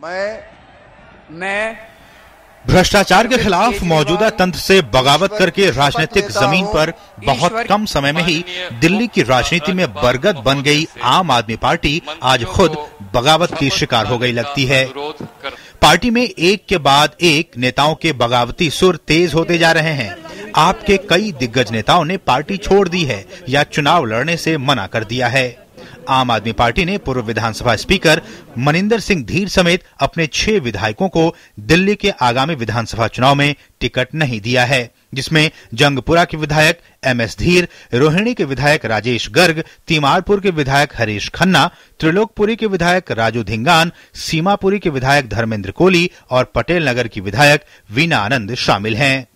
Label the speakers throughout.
Speaker 1: मैं
Speaker 2: भ्रष्टाचार के खिलाफ मौजूदा तंत्र से बगावत करके राजनीतिक जमीन पर बहुत कम समय में ही दिल्ली की राजनीति में बरगद बन गई आम आदमी पार्टी आज खुद बगावत की शिकार हो गई लगती है। पार्टी में एक के बाद एक नेताओं के बगावती सुर तेज होते जा रहे हैं। आपके कई दिग्गज नेताओं ने पार्टी छोड़ दी है या चुनाव लड़ने से मना कर दिया है। आम आदमी पार्टी ने पूर्व विधानसभा स्पीकर मनिंदर सिंह धीर समेत अपने 6 विधायकों को दिल्ली के आगामी विधानसभा चुनाव में टिकट नहीं दिया है, जिसमें जंगपुरा के विधायक एमएस धीर, रोहिणी के विधायक राजेश गर्ग, तीमारपुर के विधायक हरीश खन्ना, त्रिलोकपुरी के विधायक राजू धिंगान, सीमापुरी के विधायक धर्मेंद्र कोली और पटेल नगर की विधायक वीना आनंद शामिल हैं।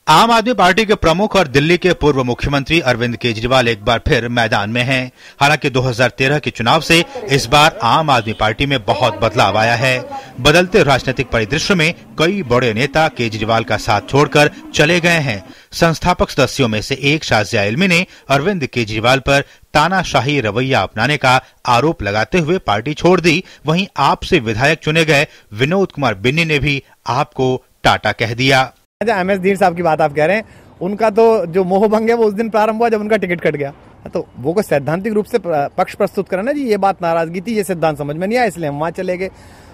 Speaker 2: आम आदमी पार्टी के प्रमुख और दिल्ली के पूर्व मुख्यमंत्री अरविंद केजरीवाल एक बार फिर मैदान में हैं। हालांकि 2013 के चुनाव से इस बार आम आदमी पार्टी में बहुत बदलाव आया है। बदलते राजनीतिक परिदृश्य में कई बड़े नेता केजरीवाल का साथ छोड़कर चले गए हैं। संस्थापक सदस्यों में से एक शाजिया इल्मी ने अरविंद केजरीवाल पर तानाशाही रवैया अपनाने का आरोप लगाते हुए पार्टी छोड़ दी। वहीं आप से विधायक चुने गए विनोद कुमार बिन्नी ने भी आपको टाटा कह दिया।
Speaker 3: एमएस धीर साहब की बात आप कह रहे हैं, उनका तो जो मोहभंग है वो उस दिन प्रारंभ हुआ जब उनका टिकट कट गया। तो वो को सैद्धांतिक रूप से पक्ष प्रस्तुत करना जी, ये बात नाराजगी थी, ये सिद्धांत समझ में नहीं आया, इसलिए हम वहां चले गए।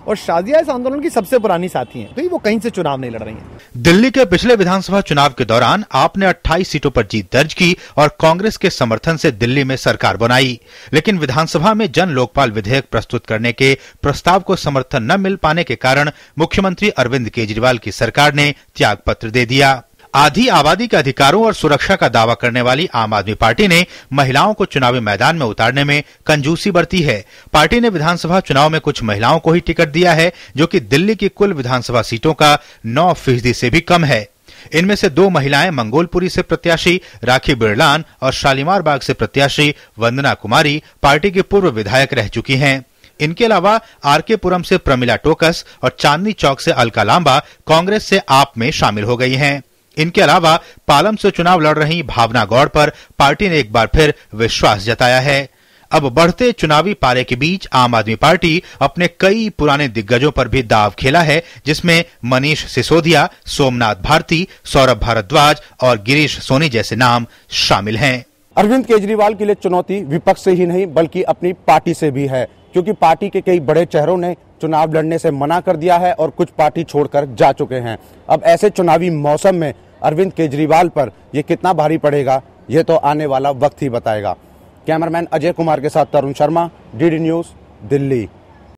Speaker 3: और शाजिया इस आंदोलन की सबसे पुरानी साथी हैं, तो वो कहीं से चुनाव नहीं लड़ रही हैं।
Speaker 2: दिल्ली के पिछले विधानसभा चुनाव के दौरान आपने 28 सीटों पर जीत दर्ज की और कांग्रेस के समर्थन से दिल्ली में सरकार बनाई, लेकिन विधानसभा में जन लोकपाल विधेयक प्रस्तुत करने के प्रस्ताव को समर्थन न मिल पाने के कारण मुख्यमंत्री अरविंद केजरीवाल की सरकार ने त्यागपत्र दे दिया। आधी आबादी के अधिकारों और सुरक्षा का दावा करने वाली आम आदमी पार्टी ने महिलाओं को चुनावी मैदान में उतारने में कंजूसी बरती है। पार्टी ने विधानसभा चुनाव में कुछ महिलाओं को ही टिकट दिया है, जो कि दिल्ली की कुल विधानसभा सीटों का 9% से भी कम है। इनमें से 2 महिलाएं मंगोलपुरी से प्रत्याशी राखी बिरलान और शालीमार बाग से प्रत्याशी वंदना कुमारी पार्टी के पूर्व विधायक रह चुकी हैं। इनके अलावा आरके पुरम से प्रमिला टोकस और चांदनी चौक से अलका लांबा कांग्रेस से आप में शामिल हो गई हैं। इनके अलावा पालम से चुनाव लड़ रही भावना गौड़ पर पार्टी ने एक बार फिर विश्वास जताया है। अब बढ़ते चुनावी पारे के बीच आम आदमी पार्टी अपने कई पुराने दिग्गजों पर भी दांव खेला है, जिसमें मनीष सिसोदिया, सोमनाथ भारती, सौरभ भारद्वाज और गिरीश सोनी जैसे नाम शामिल हैं।
Speaker 4: अरविंद केजरीवाल के लिए चुनौती विपक्ष से ही नहीं बल्कि अपनी पार्टी से भी है, क्योंकि पार्टी के कई बड़े चेहरों ने चुनाव लड़ने से मना कर दिया है और कुछ पार्टी छोड़कर जा चुके हैं। अब ऐसे चुनावी मौसम में अरविंद केजरीवाल पर यह कितना भारी पड़ेगा, ये तो आने वाला वक्त ही बताएगा। कैमरामैन अजय कुमार के साथ तरुण शर्मा, डीडी न्यूज़, दिल्ली।